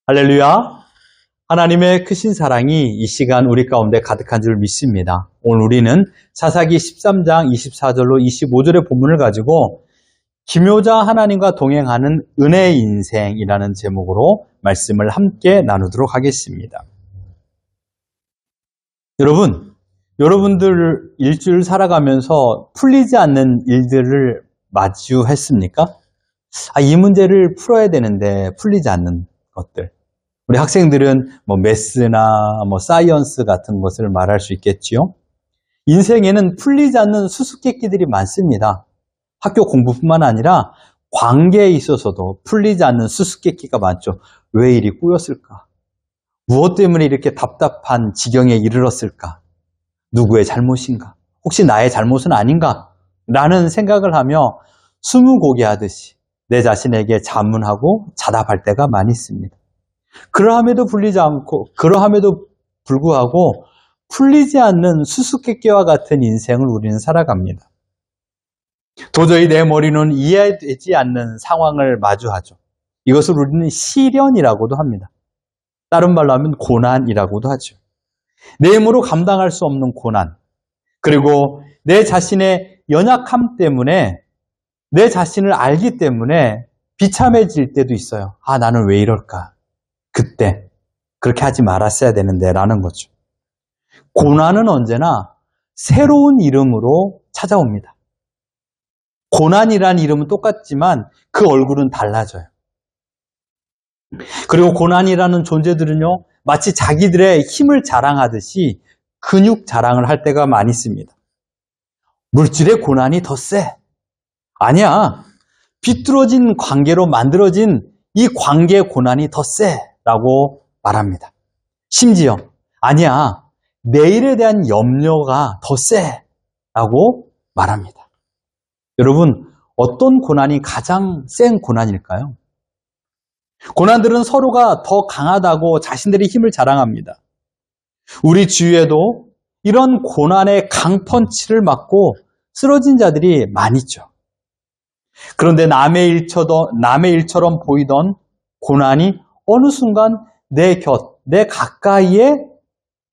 할렐루야! 하나님의 크신 사랑이 이 시간 우리 가운데 가득한 줄 믿습니다. 오늘 우리는 사사기 13장 24절로 25절의 본문을 가지고 기묘자 하나님과 동행하는 은혜의 인생이라는 제목으로 말씀을 함께 나누도록 하겠습니다. 여러분들 일주일 살아가면서 풀리지 않는 일들을 마주했습니까? 이 문제를 풀어야 되는데 풀리지 않는 것들. 우리 학생들은 매스나 사이언스 같은 것을 말할 수 있겠지요. 인생에는 풀리지 않는 수수께끼들이 많습니다. 학교 공부뿐만 아니라 관계에 있어서도 풀리지 않는 수수께끼가 많죠. 왜 이리 꼬였을까? 무엇 때문에 이렇게 답답한 지경에 이르렀을까? 누구의 잘못인가? 혹시 나의 잘못은 아닌가? 라는 생각을 하며 스무고개 하듯이 내 자신에게 자문하고 자답할 때가 많이 있습니다. 그러함에도 불구하고 풀리지 않는 수수께끼와 같은 인생을 우리는 살아갑니다. 도저히 내 머리는 이해되지 않는 상황을 마주하죠. 이것을 우리는 시련이라고도 합니다. 다른 말로 하면 고난이라고도 하죠. 내 힘으로 감당할 수 없는 고난, 그리고 내 자신의 연약함 때문에 내 자신을 알기 때문에 비참해질 때도 있어요. 나는 왜 이럴까? 그때 그렇게 하지 말았어야 되는데 라는 거죠. 고난은 언제나 새로운 이름으로 찾아옵니다. 고난이란 이름은 똑같지만 그 얼굴은 달라져요. 그리고 고난이라는 존재들은요, 마치 자기들의 힘을 자랑하듯이 근육 자랑을 할 때가 많이 있습니다. 물질의 고난이 더 세. 아니야. 비뚤어진 관계로 만들어진 이 관계의 고난이 더 세. 라고 말합니다. 심지어 아니야. 내일에 대한 염려가 더 세. 라고 말합니다. 여러분, 어떤 고난이 가장 센 고난일까요? 고난들은 서로가 더 강하다고 자신들의 힘을 자랑합니다. 우리 주위에도 이런 고난의 강펀치를 맞고 쓰러진 자들이 많이 있죠. 그런데 남의 일처럼 보이던 고난이 어느 순간 내 가까이에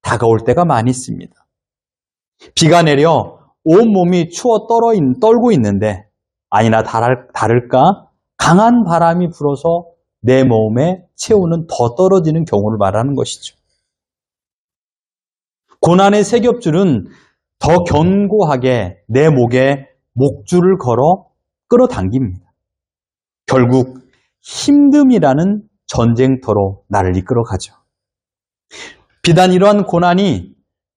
다가올 때가 많이 있습니다. 비가 내려 온몸이 추워 떨고 있는데 아니나 다를까 강한 바람이 불어서 내 몸의 체온은 더 떨어지는 경우를 말하는 것이죠. 고난의 세겹줄은 더 견고하게 내 목에 목줄을 걸어 끌어당깁니다. 결국 힘듦이라는 전쟁터로 나를 이끌어가죠. 비단 이러한 고난이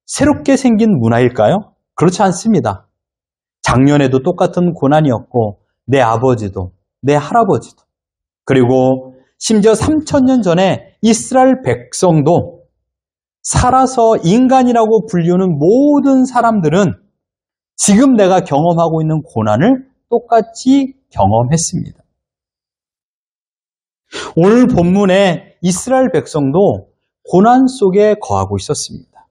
새롭게 생긴 문화일까요? 그렇지 않습니다. 작년에도 똑같은 고난이었고 내 아버지도 내 할아버지도 그리고 심지어 3000년 전에 이스라엘 백성도 살아서 인간이라고 불리우는 모든 사람들은 지금 내가 경험하고 있는 고난을 똑같이 경험했습니다. 오늘 본문에 이스라엘 백성도 고난 속에 거하고 있었습니다.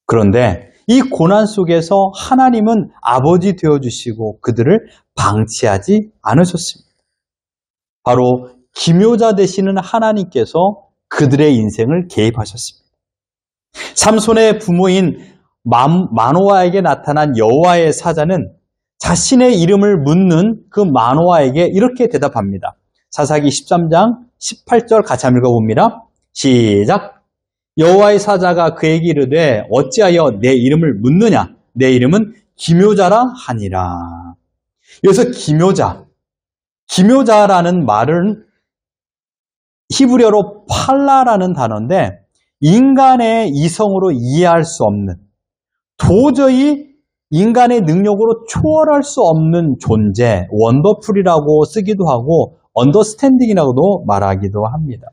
그런데 이 고난 속에서 하나님은 아버지 되어주시고 그들을 방치하지 않으셨습니다. 바로 기묘자 되시는 하나님께서 그들의 인생을 개입하셨습니다. 삼손의 부모인 마노아에게 나타난 여호와의 사자는 자신의 이름을 묻는 그 마노아에게 이렇게 대답합니다. 사사기 13장 18절 같이 한번 읽어봅니다. 시작. 여호와의 사자가 그에게 이르되 어찌하여 내 이름을 묻느냐? 내 이름은 기묘자라 하니라. 여기서 기묘자라는 말은 히브리어로 팔라라는 단어인데 인간의 이성으로 이해할 수 없는, 도저히 인간의 능력으로 초월할 수 없는 존재, 원더풀이라고 쓰기도 하고 언더스탠딩이라고도 말하기도 합니다.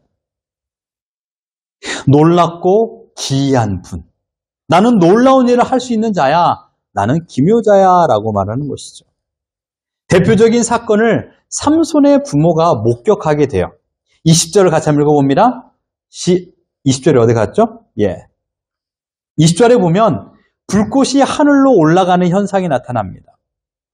놀랍고 기이한 분. 나는 놀라운 일을 할 수 있는 자야. 나는 기묘자야 라고 말하는 것이죠. 대표적인 사건을 삼손의 부모가 목격하게 돼요. 20절을 같이 한번 읽어봅니다. 20절이 어디 갔죠? 20절에 보면 불꽃이 하늘로 올라가는 현상이 나타납니다.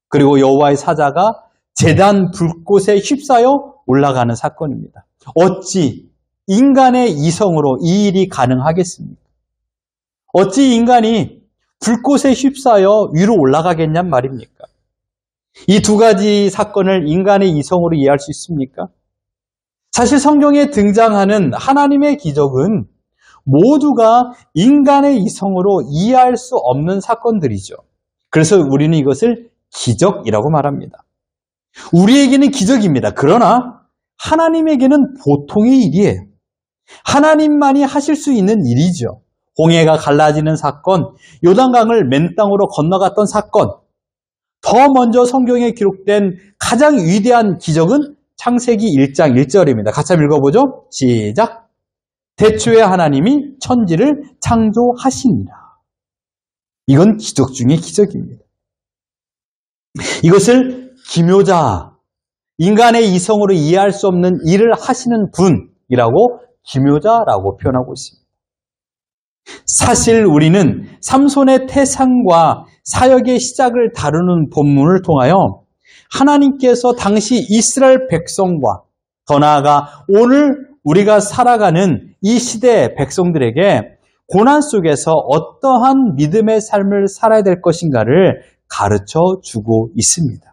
그리고 여호와의 사자가 제단 불꽃에 휩싸여 올라가는 사건입니다. 어찌 인간의 이성으로 이 일이 가능하겠습니까? 어찌 인간이 불꽃에 휩싸여 위로 올라가겠냔 말입니까? 이 두 가지 사건을 인간의 이성으로 이해할 수 있습니까? 사실 성경에 등장하는 하나님의 기적은 모두가 인간의 이성으로 이해할 수 없는 사건들이죠. 그래서 우리는 이것을 기적이라고 말합니다. 우리에게는 기적입니다. 그러나 하나님에게는 보통의 일이에요. 하나님만이 하실 수 있는 일이죠. 홍해가 갈라지는 사건, 요단강을 맨 땅으로 건너갔던 사건, 더 먼저 성경에 기록된 가장 위대한 기적은 창세기 1장 1절입니다. 같이 한번 읽어보죠. 시작. 태초에 하나님이 천지를 창조하시니라. 이건 기적 중의 기적입니다. 이것을 기묘자, 인간의 이성으로 이해할 수 없는 일을 하시는 분이라고 기묘자라고 표현하고 있습니다. 사실 우리는 삼손의 태산과 사역의 시작을 다루는 본문을 통하여 하나님께서 당시 이스라엘 백성과 더 나아가 오늘 우리가 살아가는 이 시대의 백성들에게 고난 속에서 어떠한 믿음의 삶을 살아야 될 것인가를 가르쳐 주고 있습니다.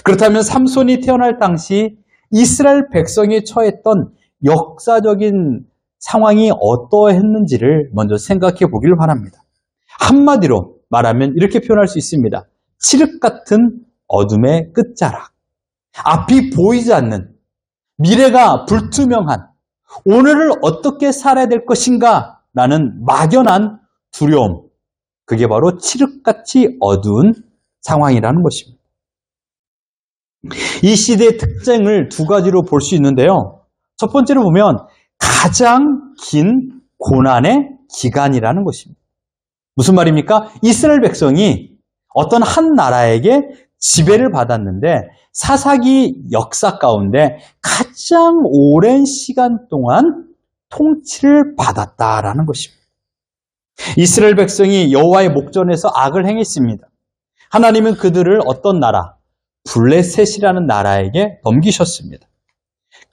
그렇다면 삼손이 태어날 당시 이스라엘 백성이 처했던 역사적인 상황이 어떠했는지를 먼저 생각해 보길 바랍니다. 한마디로 말하면 이렇게 표현할 수 있습니다. 칠흑 같은 어둠의 끝자락. 앞이 보이지 않는, 미래가 불투명한, 오늘을 어떻게 살아야 될 것인가 라는 막연한 두려움. 그게 바로 칠흑같이 어두운 상황이라는 것입니다. 이 시대의 특징을 두 가지로 볼 수 있는데요. 첫 번째로 보면 가장 긴 고난의 기간이라는 것입니다. 무슨 말입니까? 이스라엘 백성이 어떤 한 나라에게 지배를 받았는데 사사기 역사 가운데 가장 오랜 시간 동안 통치를 받았다라는 것입니다. 이스라엘 백성이 여호와의 목전에서 악을 행했습니다. 하나님은 그들을 어떤 나라? 블레셋이라는 나라에게 넘기셨습니다.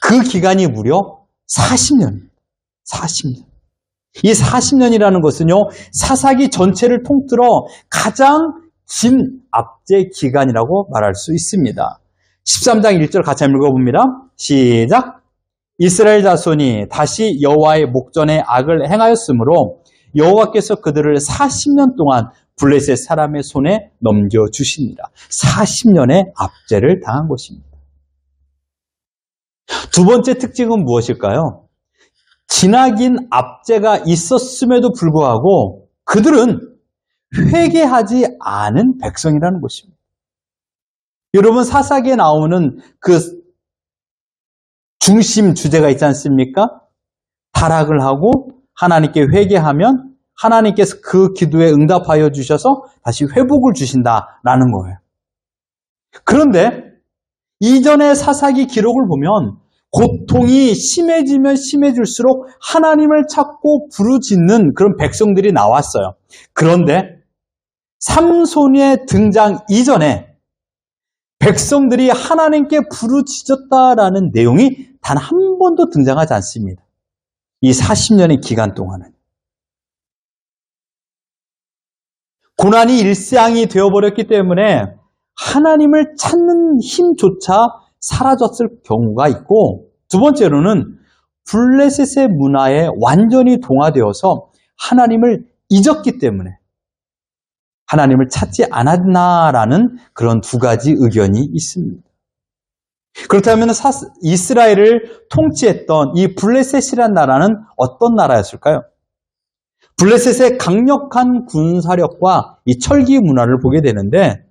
그 기간이 무려 40년입니다. 40년. 이 40년이라는 것은요, 사사기 전체를 통틀어 가장 긴 압제 기간이라고 말할 수 있습니다. 13장 1절 같이 한번 읽어봅니다. 시작. 이스라엘 자손이 다시 여호와의 목전에 악을 행하였으므로 여호와께서 그들을 40년 동안 블레셋 사람의 손에 넘겨주시니라. 40년의 압제를 당한 것입니다. 두 번째 특징은 무엇일까요? 지나긴 압제가 있었음에도 불구하고 그들은 회개하지 않은 백성이라는 것입니다. 여러분, 사사기에 나오는 그 중심 주제가 있지 않습니까? 타락을 하고 하나님께 회개하면 하나님께서 그 기도에 응답하여 주셔서 다시 회복을 주신다라는 거예요. 그런데 이전의 사사기 기록을 보면 고통이 심해지면 심해질수록 하나님을 찾고 부르짖는 그런 백성들이 나왔어요. 그런데 삼손의 등장 이전에 백성들이 하나님께 부르짖었다라는 내용이 단 한 번도 등장하지 않습니다. 이 40년의 기간 동안은. 고난이 일상이 되어버렸기 때문에 하나님을 찾는 힘조차 사라졌을 경우가 있고, 두 번째로는 블레셋의 문화에 완전히 동화되어서 하나님을 잊었기 때문에 하나님을 찾지 않았나라는 그런 두 가지 의견이 있습니다. 그렇다면 이스라엘을 통치했던 이 블레셋이라는 나라는 어떤 나라였을까요? 블레셋의 강력한 군사력과 이 철기 문화를 보게 되는데,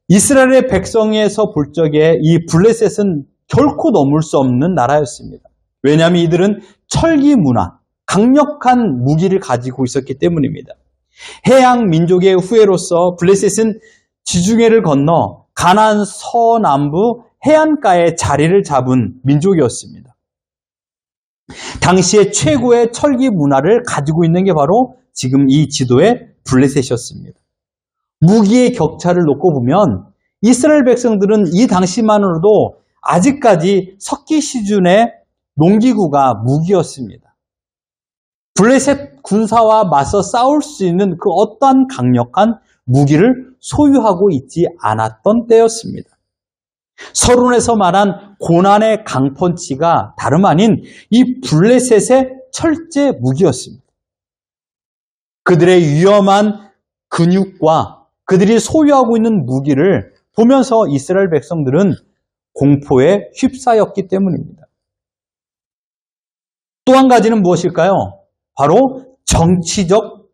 이스라엘의 백성에서 볼 적에 이 블레셋은 결코 넘을 수 없는 나라였습니다. 왜냐하면 이들은 철기 문화, 강력한 무기를 가지고 있었기 때문입니다. 해양 민족의 후예로서 블레셋은 지중해를 건너 가나안 서남부 해안가에 자리를 잡은 민족이었습니다. 당시에 최고의 철기 문화를 가지고 있는 게 바로 지금 이 지도의 블레셋이었습니다. 무기의 격차를 놓고 보면 이스라엘 백성들은 이 당시만으로도 아직까지 석기 시즌의 농기구가 무기였습니다. 블레셋 군사와 맞서 싸울 수 있는 그 어떠한 강력한 무기를 소유하고 있지 않았던 때였습니다. 서론에서 말한 고난의 강펀치가 다름 아닌 이 블레셋의 철제 무기였습니다. 그들의 위험한 근육과 그들이 소유하고 있는 무기를 보면서 이스라엘 백성들은 공포에 휩싸였기 때문입니다. 또 한 가지는 무엇일까요? 바로 정치적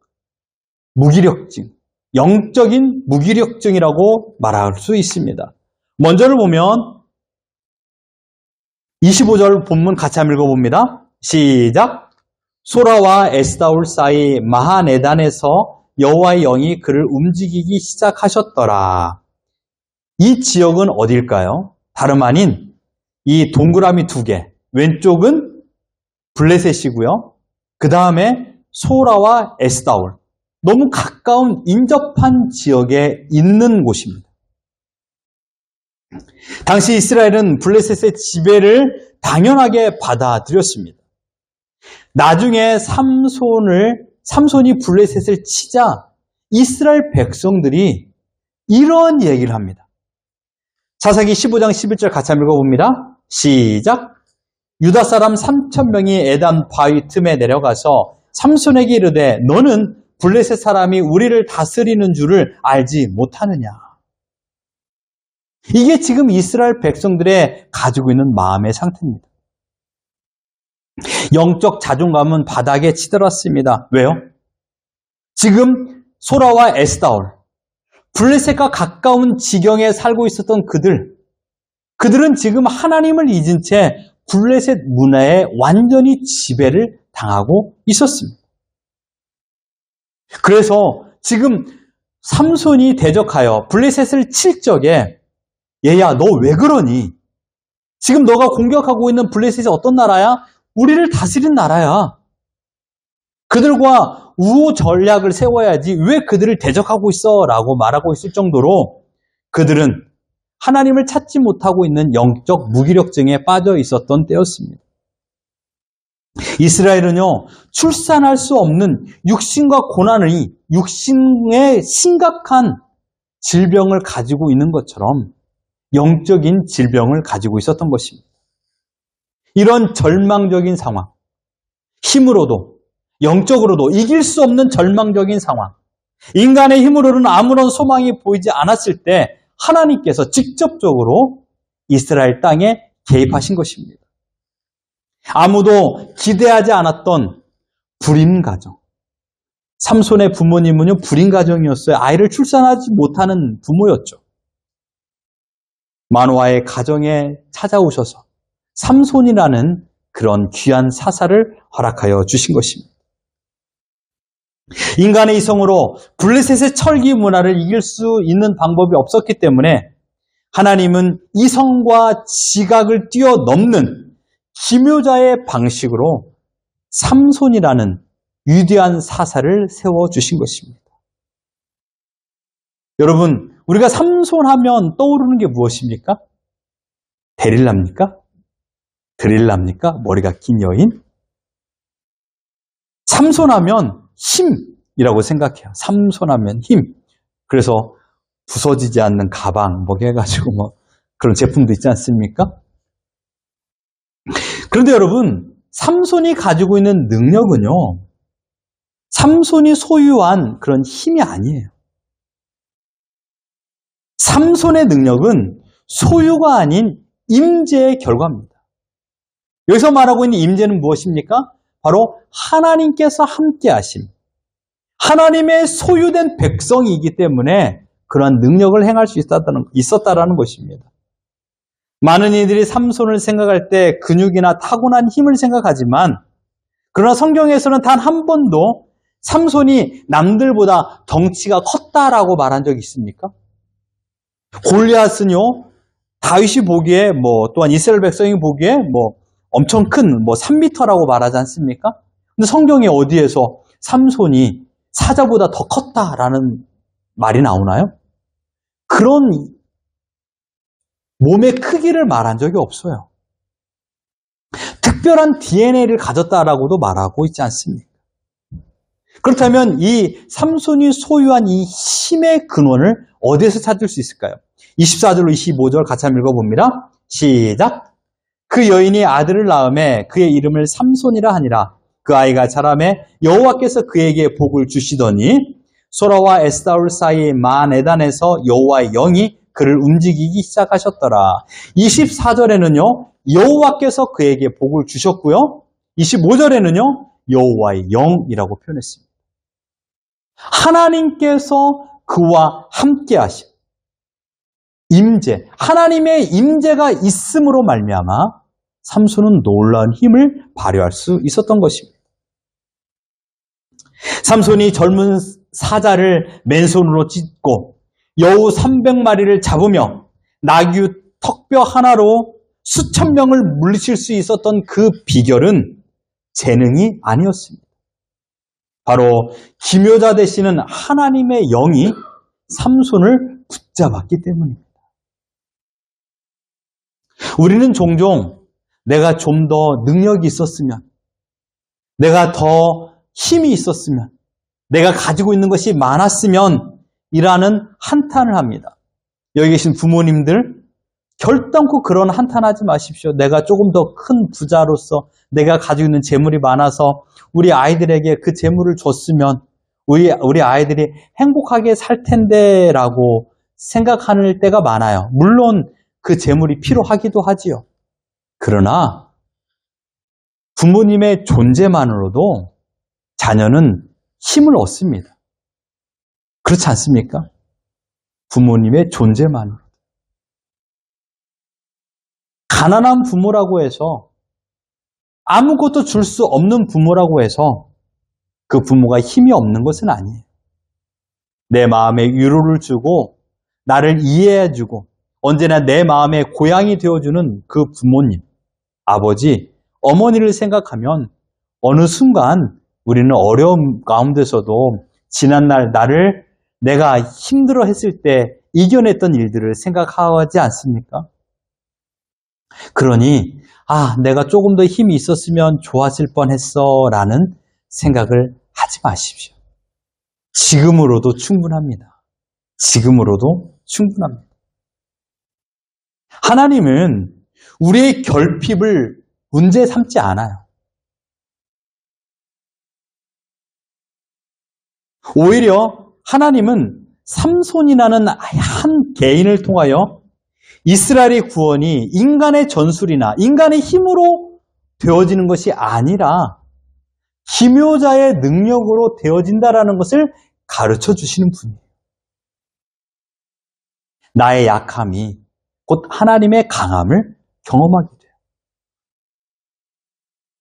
무기력증, 영적인 무기력증이라고 말할 수 있습니다. 먼저를 보면 25절 본문 같이 한번 읽어봅니다. 시작! 소라와 에스다올 사이 마하네단에서 여호와의 영이 그를 움직이기 시작하셨더라. 이 지역은 어딜까요? 다름 아닌 이 동그라미 두 개, 왼쪽은 블레셋이고요. 그 다음에 소라와 에스다올, 너무 가까운 인접한 지역에 있는 곳입니다. 당시 이스라엘은 블레셋의 지배를 당연하게 받아들였습니다. 나중에 삼손이 블레셋을 치자 이스라엘 백성들이 이런 얘기를 합니다. 사사기 15장 11절 같이 한번 읽어봅니다. 시작! 유다 사람 3,000명이 에단 바위 틈에 내려가서 삼손에게 이르되 너는 블레셋 사람이 우리를 다스리는 줄을 알지 못하느냐. 이게 지금 이스라엘 백성들의 가지고 있는 마음의 상태입니다. 영적 자존감은 바닥에 치달았습니다. 왜요? 지금 소라와 에스다올, 블레셋과 가까운 지경에 살고 있었던 그들은 지금 하나님을 잊은 채 블레셋 문화에 완전히 지배를 당하고 있었습니다. 그래서 지금 삼손이 대적하여 블레셋을 칠 적에 얘야 너 왜 그러니? 지금 너가 공격하고 있는 블레셋이 어떤 나라야? 우리를 다스린 나라야. 그들과 우호 전략을 세워야지 왜 그들을 대적하고 있어? 라고 말하고 있을 정도로 그들은 하나님을 찾지 못하고 있는 영적 무기력증에 빠져 있었던 때였습니다. 이스라엘은요, 출산할 수 없는 육신과 고난의 육신의 심각한 질병을 가지고 있는 것처럼 영적인 질병을 가지고 있었던 것입니다. 이런 절망적인 상황, 힘으로도 영적으로도 이길 수 없는 절망적인 상황, 인간의 힘으로는 아무런 소망이 보이지 않았을 때 하나님께서 직접적으로 이스라엘 땅에 개입하신 것입니다. 아무도 기대하지 않았던 불임 가정. 삼손의 부모님은요, 불임 가정이었어요. 아이를 출산하지 못하는 부모였죠. 마노아의 가정에 찾아오셔서 삼손이라는 그런 귀한 사사를 허락하여 주신 것입니다. 인간의 이성으로 블레셋의 철기 문화를 이길 수 있는 방법이 없었기 때문에 하나님은 이성과 지각을 뛰어넘는 기묘자의 방식으로 삼손이라는 위대한 사사를 세워주신 것입니다. 여러분, 우리가 삼손하면 떠오르는 게 무엇입니까? 데릴라입니까? 드릴라입니까? 머리가 긴 여인? 삼손하면 힘이라고 생각해요. 삼손하면 힘. 그래서 부서지지 않는 가방 뭐 해가지고 그런 제품도 있지 않습니까? 그런데 여러분, 삼손이 가지고 있는 능력은요, 삼손이 소유한 그런 힘이 아니에요. 삼손의 능력은 소유가 아닌 임재의 결과입니다. 여기서 말하고 있는 임재는 무엇입니까? 바로 하나님께서 함께 하심. 하나님의 소유된 백성이기 때문에 그러한 능력을 행할 수 있었다라는 것입니다. 많은 이들이 삼손을 생각할 때 근육이나 타고난 힘을 생각하지만 그러나 성경에서는 단 한 번도 삼손이 남들보다 덩치가 컸다라고 말한 적이 있습니까? 골리앗은요, 다윗이 보기에 또한 이스라엘 백성이 보기에 엄청 큰 3m라고 말하지 않습니까? 근데 성경에 어디에서 삼손이 사자보다 더 컸다라는 말이 나오나요? 그런 몸의 크기를 말한 적이 없어요. 특별한 DNA를 가졌다라고도 말하고 있지 않습니까? 그렇다면 이 삼손이 소유한 이 힘의 근원을 어디에서 찾을 수 있을까요? 24절로 25절 같이 한번 읽어봅니다. 시작! 그 여인이 아들을 낳음에 그의 이름을 삼손이라 하니라. 그 아이가 자라매 여호와께서 그에게 복을 주시더니 소라와 에스다올 사이 마네단에서 여호와의 영이 그를 움직이기 시작하셨더라. 24절에는요. 여호와께서 그에게 복을 주셨고요. 25절에는요. 여호와의 영이라고 표현했습니다. 하나님께서 그와 함께 하신 임재, 하나님의 임재가 있음으로 말미암아 삼손은 놀라운 힘을 발휘할 수 있었던 것입니다. 삼손이 젊은 사자를 맨손으로 찢고 여우 300마리를 잡으며 나귀 턱뼈 하나로 수천 명을 물리칠 수 있었던 그 비결은 재능이 아니었습니다. 바로 기묘자 되시는 하나님의 영이 삼손을 붙잡았기 때문입니다. 우리는 종종 내가 좀 더 능력이 있었으면, 내가 더 힘이 있었으면, 내가 가지고 있는 것이 많았으면 이라는 한탄을 합니다. 여기 계신 부모님들 결단코 그런 한탄하지 마십시오. 내가 조금 더 큰 부자로서 내가 가지고 있는 재물이 많아서 우리 아이들에게 그 재물을 줬으면 우리 아이들이 행복하게 살 텐데 라고 생각하는 때가 많아요. 물론 그 재물이 필요하기도 하지요. 그러나 부모님의 존재만으로도 자녀는 힘을 얻습니다. 그렇지 않습니까? 부모님의 존재만으로. 가난한 부모라고 해서 아무것도 줄 수 없는 부모라고 해서 그 부모가 힘이 없는 것은 아니에요. 내 마음에 위로를 주고 나를 이해해주고 언제나 내 마음의 고향이 되어주는 그 부모님, 아버지, 어머니를 생각하면 어느 순간 우리는 어려움 가운데서도 지난날 나를 내가 힘들어 했을 때 이겨냈던 일들을 생각하지 않습니까? 그러니 내가 조금 더 힘이 있었으면 좋아질 뻔했어 라는 생각을 하지 마십시오. 지금으로도 충분합니다. 지금으로도 충분합니다. 하나님은 우리의 결핍을 문제 삼지 않아요. 오히려 하나님은 삼손이라는 한 개인을 통하여 이스라엘의 구원이 인간의 전술이나 인간의 힘으로 되어지는 것이 아니라 기묘자의 능력으로 되어진다라는 것을 가르쳐 주시는 분이에요. 나의 약함이 곧 하나님의 강함을 경험하게 돼요.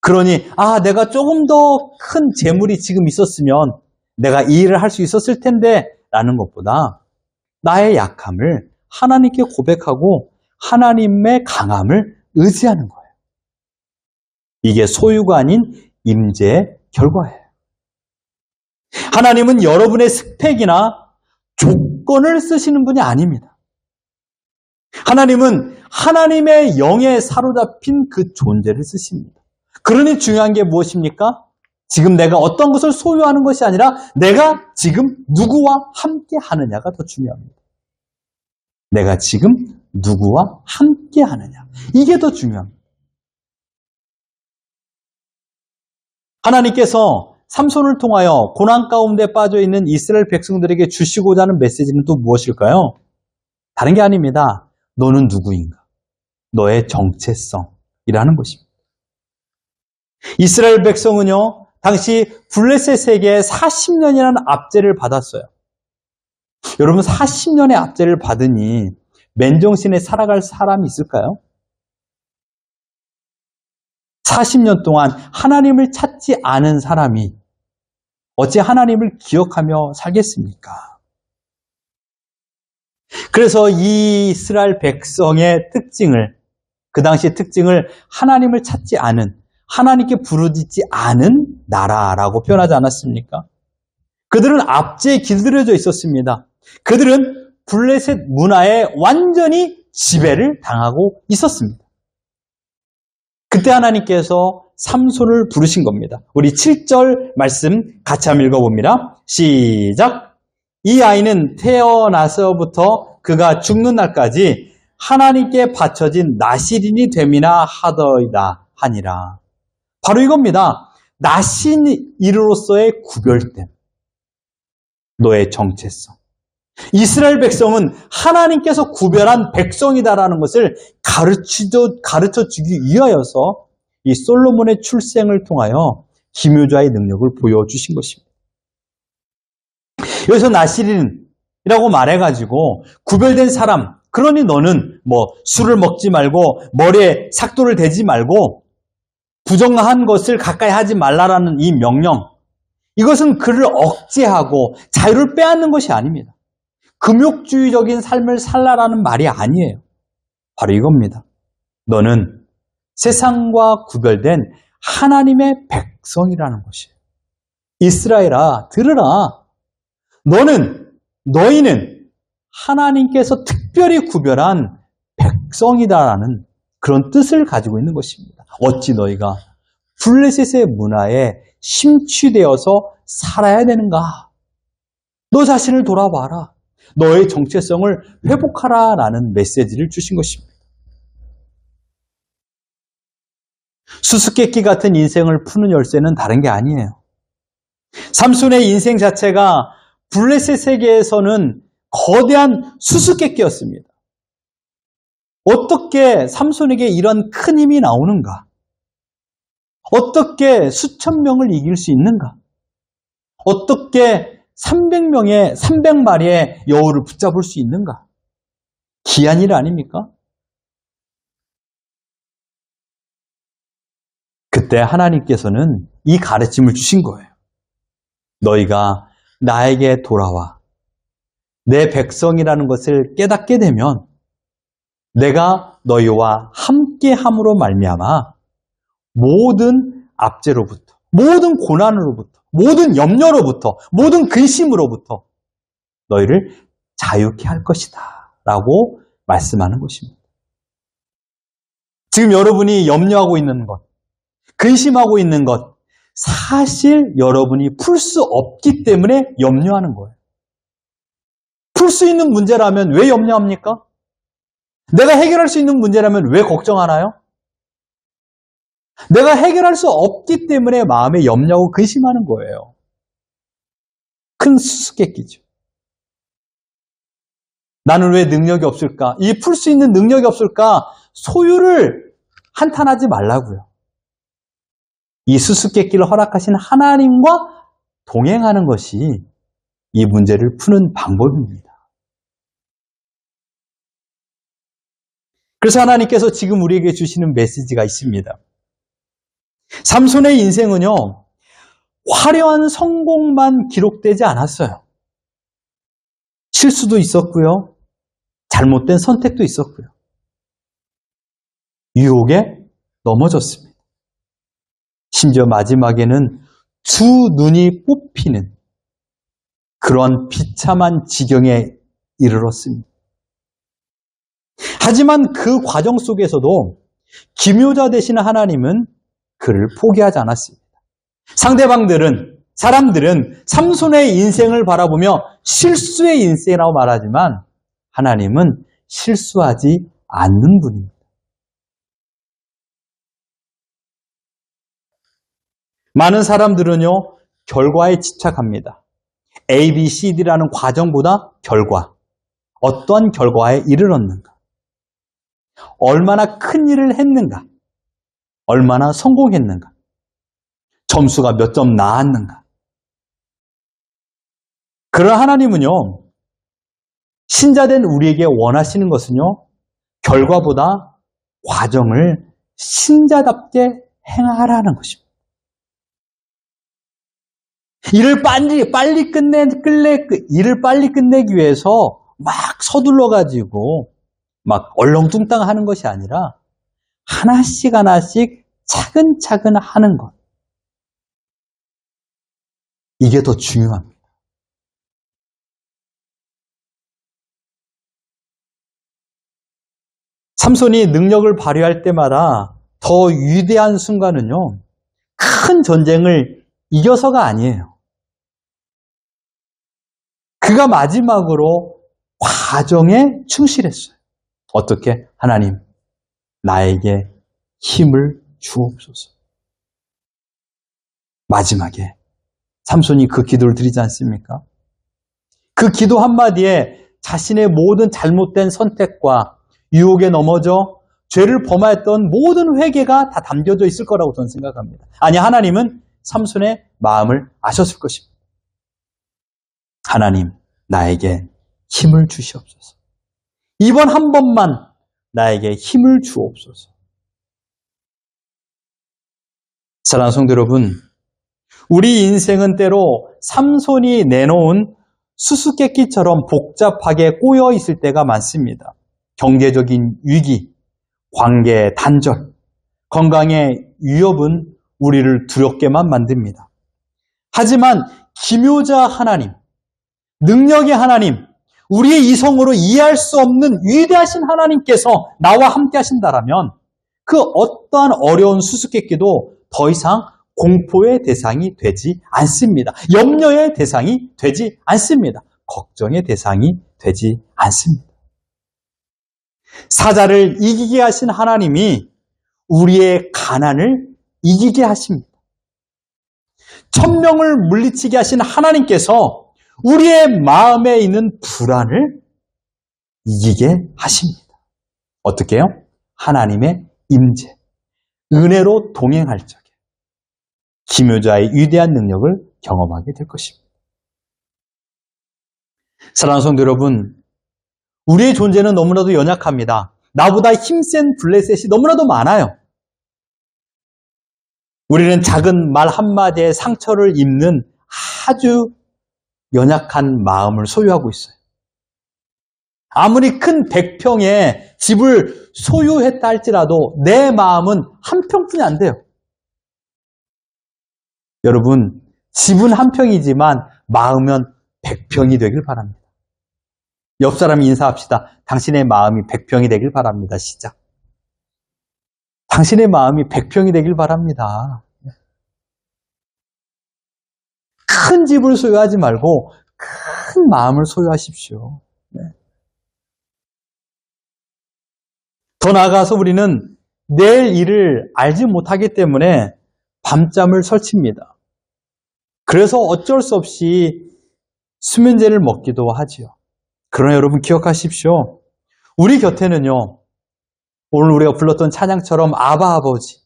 그러니 내가 조금 더 큰 재물이 지금 있었으면 내가 이 일을 할 수 있었을 텐데 라는 것보다 나의 약함을 하나님께 고백하고 하나님의 강함을 의지하는 거예요. 이게 소유가 아닌 임재의 결과예요. 하나님은 여러분의 스펙이나 조건을 쓰시는 분이 아닙니다. 하나님은 하나님의 영에 사로잡힌 그 존재를 쓰십니다. 그러니 중요한 게 무엇입니까? 지금 내가 어떤 것을 소유하는 것이 아니라 내가 지금 누구와 함께 하느냐가 더 중요합니다. 내가 지금 누구와 함께 하느냐. 이게 더 중요합니다. 하나님께서 삼손을 통하여 고난 가운데 빠져있는 이스라엘 백성들에게 주시고자 하는 메시지는 또 무엇일까요? 다른 게 아닙니다. 너는 누구인가? 너의 정체성이라는 것입니다. 이스라엘 백성은요, 당시 블레셋에게 40년이라는 압제를 받았어요. 여러분 40년의 압제를 받으니 맨정신에 살아갈 사람이 있을까요? 40년 동안 하나님을 찾지 않은 사람이 어찌 하나님을 기억하며 살겠습니까? 그래서 이 이스라엘 백성의 특징을, 그 당시의 특징을 하나님을 찾지 않은, 하나님께 부르짖지 않은 나라라고 표현하지 않았습니까? 그들은 압제에 길들여져 있었습니다. 그들은 블레셋 문화에 완전히 지배를 당하고 있었습니다. 그때 하나님께서 삼손을 부르신 겁니다. 우리 7절 말씀 같이 한번 읽어봅니다. 시작! 이 아이는 태어나서부터 그가 죽는 날까지 하나님께 바쳐진 나실인이 됨이나 하더이다 하니라. 바로 이겁니다. 나실인으로서의 구별됨. 너의 정체성. 이스라엘 백성은 하나님께서 구별한 백성이다라는 것을 가르쳐주기 위하여서 이 솔로몬의 출생을 통하여 기묘자의 능력을 보여주신 것입니다. 여기서 나실인이라고 말해가지고 구별된 사람, 그러니 너는 술을 먹지 말고 머리에 삭도를 대지 말고 부정한 것을 가까이 하지 말라라는 이 명령, 이것은 그를 억제하고 자유를 빼앗는 것이 아닙니다. 금욕주의적인 삶을 살라라는 말이 아니에요. 바로 이겁니다. 너는 세상과 구별된 하나님의 백성이라는 것이에요. 이스라엘아, 들으라. 너희는 하나님께서 특별히 구별한 백성이다라는 그런 뜻을 가지고 있는 것입니다. 어찌 너희가 블레셋의 문화에 심취되어서 살아야 되는가? 너 자신을 돌아봐라. 너의 정체성을 회복하라라는 메시지를 주신 것입니다. 수수께끼 같은 인생을 푸는 열쇠는 다른 게 아니에요. 삼손의 인생 자체가 블레셋 세계에서는 거대한 수수께끼였습니다. 어떻게 삼손에게 이런 큰 힘이 나오는가? 어떻게 수천 명을 이길 수 있는가? 어떻게 300마리의 여우를 붙잡을 수 있는가? 기이한 일 아닙니까? 그때 하나님께서는 이 가르침을 주신 거예요. 너희가 나에게 돌아와 내 백성이라는 것을 깨닫게 되면 내가 너희와 함께함으로 말미암아 모든 압제로부터, 모든 고난으로부터, 모든 염려로부터, 모든 근심으로부터 너희를 자유케 할 것이다 라고 말씀하는 것입니다. 지금 여러분이 염려하고 있는 것, 근심하고 있는 것, 사실 여러분이 풀 수 없기 때문에 염려하는 거예요. 풀 수 있는 문제라면 왜 염려합니까? 내가 해결할 수 있는 문제라면 왜 걱정하나요? 내가 해결할 수 없기 때문에 마음에 염려하고 근심하는 거예요. 큰 수수께끼죠. 나는 왜 능력이 없을까? 이 풀 수 있는 능력이 없을까? 소유를 한탄하지 말라고요. 이 수수께끼를 허락하신 하나님과 동행하는 것이 이 문제를 푸는 방법입니다. 그래서 하나님께서 지금 우리에게 주시는 메시지가 있습니다. 삼손의 인생은요, 화려한 성공만 기록되지 않았어요. 실수도 있었고요, 잘못된 선택도 있었고요. 유혹에 넘어졌습니다. 심지어 마지막에는 두 눈이 뽑히는 그런 비참한 지경에 이르렀습니다. 하지만 그 과정 속에서도 기묘자 되시는 하나님은 그를 포기하지 않았습니다. 사람들은 삼손의 인생을 바라보며 실수의 인생이라고 말하지만 하나님은 실수하지 않는 분입니다. 많은 사람들은요, 결과에 집착합니다. A, B, C, D라는 과정보다 결과. 어떠한 결과에 이르렀는가? 얼마나 큰 일을 했는가? 얼마나 성공했는가? 점수가 몇 점 나왔는가? 그러나 하나님은요, 신자된 우리에게 원하시는 것은요, 결과보다 과정을 신자답게 행하라는 것입니다. 일을 빨리 끝내기 위해서 막 서둘러가지고 막 얼렁뚱땅 하는 것이 아니라 하나씩 차근차근 하는 것. 이게 더 중요합니다. 삼손이 능력을 발휘할 때마다 더 위대한 순간은요, 큰 전쟁을 이겨서가 아니에요. 그가 마지막으로 과정에 충실했어요. 어떻게? 하나님, 나에게 힘을 주옵소서. 마지막에 삼손이 그 기도를 드리지 않습니까? 그 기도 한마디에 자신의 모든 잘못된 선택과 유혹에 넘어져 죄를 범하였던 모든 회개가 다 담겨져 있을 거라고 저는 생각합니다. 아니, 하나님은 삼손의 마음을 아셨을 것입니다. 하나님, 나에게 힘을 주시옵소서. 이번 한 번만 나에게 힘을 주옵소서. 사랑하는 성도 여러분, 우리 인생은 때로 삼손이 내놓은 수수께끼처럼 복잡하게 꼬여 있을 때가 많습니다. 경제적인 위기, 관계의 단절, 건강의 위협은 우리를 두렵게만 만듭니다. 하지만 기묘자 하나님, 능력의 하나님, 우리의 이성으로 이해할 수 없는 위대하신 하나님께서 나와 함께 하신다라면 그 어떠한 어려운 수수께끼도 더 이상 공포의 대상이 되지 않습니다. 염려의 대상이 되지 않습니다. 걱정의 대상이 되지 않습니다. 사자를 이기게 하신 하나님이 우리의 가난을 이기게 하십니다. 천명을 물리치게 하신 하나님께서 우리의 마음에 있는 불안을 이기게 하십니다. 어떻게 해요? 하나님의 임재, 은혜로 동행할 적에 기묘자의 위대한 능력을 경험하게 될 것입니다. 사랑하는 성도 여러분, 우리의 존재는 너무나도 연약합니다. 나보다 힘센 블레셋이 너무나도 많아요. 우리는 작은 말 한마디에 상처를 입는 아주 연약한 마음을 소유하고 있어요. 아무리 큰 100평의 집을 소유했다 할지라도 내 마음은 한 평뿐이 안 돼요. 여러분, 집은 한 평이지만 마음은 100평이 되길 바랍니다. 옆 사람 인사합시다. 당신의 마음이 100평이 되길 바랍니다. 시작. 당신의 마음이 100평이 되길 바랍니다. 큰 집을 소유하지 말고 큰 마음을 소유하십시오. 더 나아가서 우리는 내일 일을 알지 못하기 때문에 밤잠을 설칩니다. 그래서 어쩔 수 없이 수면제를 먹기도 하지요. 그러나 여러분 기억하십시오. 우리 곁에는요, 오늘 우리가 불렀던 찬양처럼 아바 아버지,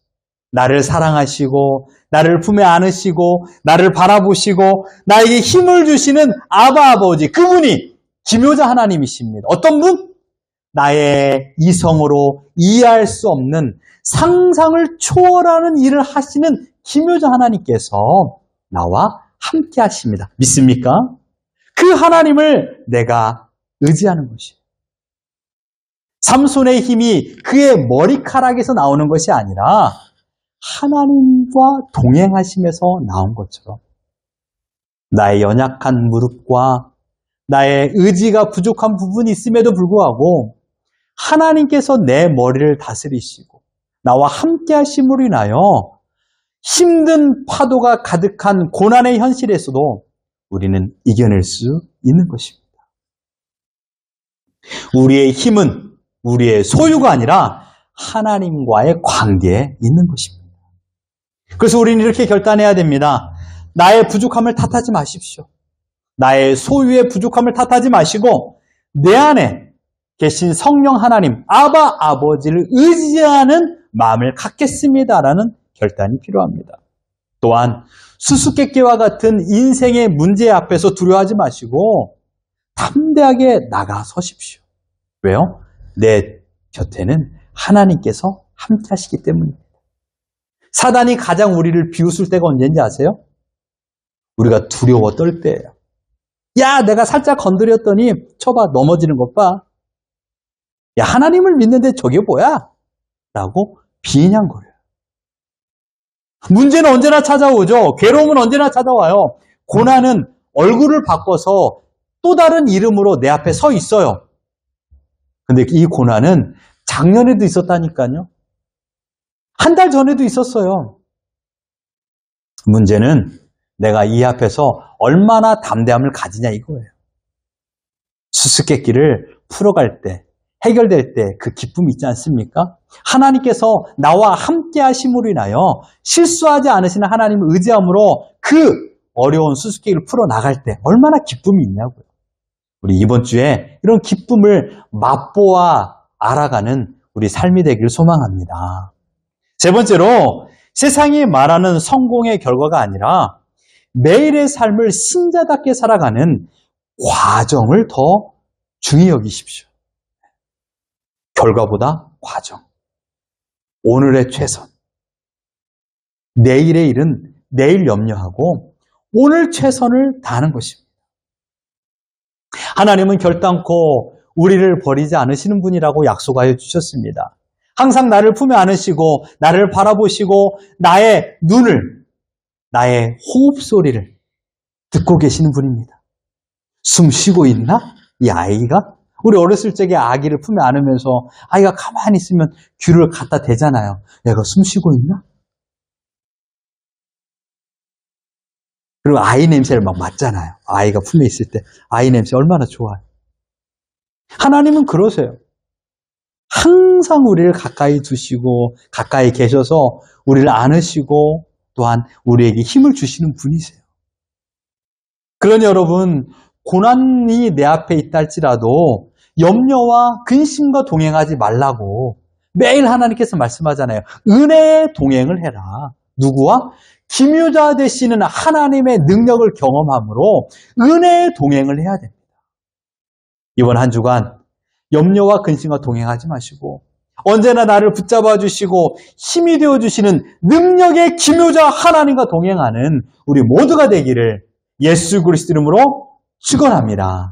나를 사랑하시고 나를 품에 안으시고 나를 바라보시고 나에게 힘을 주시는 아바 아버지, 그분이 기묘자 하나님이십니다. 어떤 분? 나의 이성으로 이해할 수 없는 상상을 초월하는 일을 하시는 기묘자 하나님께서 나와 함께 하십니다. 믿습니까? 그 하나님을 내가 의지하는 것이에요. 삼손의 힘이 그의 머리카락에서 나오는 것이 아니라 하나님과 동행하심에서 나온 것처럼 나의 연약한 무릎과 나의 의지가 부족한 부분이 있음에도 불구하고 하나님께서 내 머리를 다스리시고 나와 함께 하심으로 인하여 힘든 파도가 가득한 고난의 현실에서도 우리는 이겨낼 수 있는 것입니다. 우리의 힘은 우리의 소유가 아니라 하나님과의 관계에 있는 것입니다. 그래서 우리는 이렇게 결단해야 됩니다. 나의 부족함을 탓하지 마십시오. 나의 소유의 부족함을 탓하지 마시고 내 안에 계신 성령 하나님, 아바 아버지를 의지하는 마음을 갖겠습니다라는 결단이 필요합니다. 또한 수수께끼와 같은 인생의 문제 앞에서 두려워하지 마시고 담대하게 나가서십시오. 왜요? 내 곁에는 하나님께서 함께 하시기 때문입니다. 사단이 가장 우리를 비웃을 때가 언제인지 아세요? 우리가 두려워 떨 때예요. 야, 내가 살짝 건드렸더니 쳐봐, 넘어지는 것 봐. 야, 하나님을 믿는데 저게 뭐야? 라고 비난거려요. 문제는 언제나 찾아오죠. 괴로움은 언제나 찾아와요. 고난은 얼굴을 바꿔서 또 다른 이름으로 내 앞에 서 있어요. 근데 이 고난은 작년에도 있었다니까요. 한 달 전에도 있었어요. 문제는 내가 이 앞에서 얼마나 담대함을 가지냐 이거예요. 수수께끼를 풀어갈 때, 해결될 때 그 기쁨이 있지 않습니까? 하나님께서 나와 함께 하심으로 인하여 실수하지 않으시는 하나님을 의지함으로 그 어려운 수수께끼를 풀어나갈 때 얼마나 기쁨이 있냐고요. 우리 이번 주에 이런 기쁨을 맛보아 알아가는 우리 삶이 되기를 소망합니다. 세 번째로 세상이 말하는 성공의 결과가 아니라 매일의 삶을 신자답게 살아가는 과정을 더 중히 여기십시오. 결과보다 과정. 오늘의 최선. 내일의 일은 내일 염려하고 오늘 최선을 다하는 것입니다. 하나님은 결단코 우리를 버리지 않으시는 분이라고 약속하여 주셨습니다. 항상 나를 품에 안으시고 나를 바라보시고 나의 눈을, 나의 호흡 소리를 듣고 계시는 분입니다. 숨 쉬고 있나? 이 아이가? 우리 어렸을 적에 아기를 품에 안으면서 아이가 가만히 있으면 귀를 갖다 대잖아요. 얘가 숨 쉬고 있나? 그리고 아이 냄새를 막 맡잖아요. 아이가 품에 있을 때 아이 냄새 얼마나 좋아요. 하나님은 그러세요. 항상 우리를 가까이 두시고 가까이 계셔서 우리를 안으시고 또한 우리에게 힘을 주시는 분이세요. 그러니 여러분, 고난이 내 앞에 있다 할지라도 염려와 근심과 동행하지 말라고 매일 하나님께서 말씀하잖아요. 은혜의 동행을 해라. 누구와? 기묘자 되시는 하나님의 능력을 경험함으로 은혜의 동행을 해야 됩니다. 이번 한 주간 염려와 근심과 동행하지 마시고 언제나 나를 붙잡아 주시고 힘이 되어 주시는 능력의 기묘자 하나님과 동행하는 우리 모두가 되기를 예수 그리스도 이름으로 축원합니다.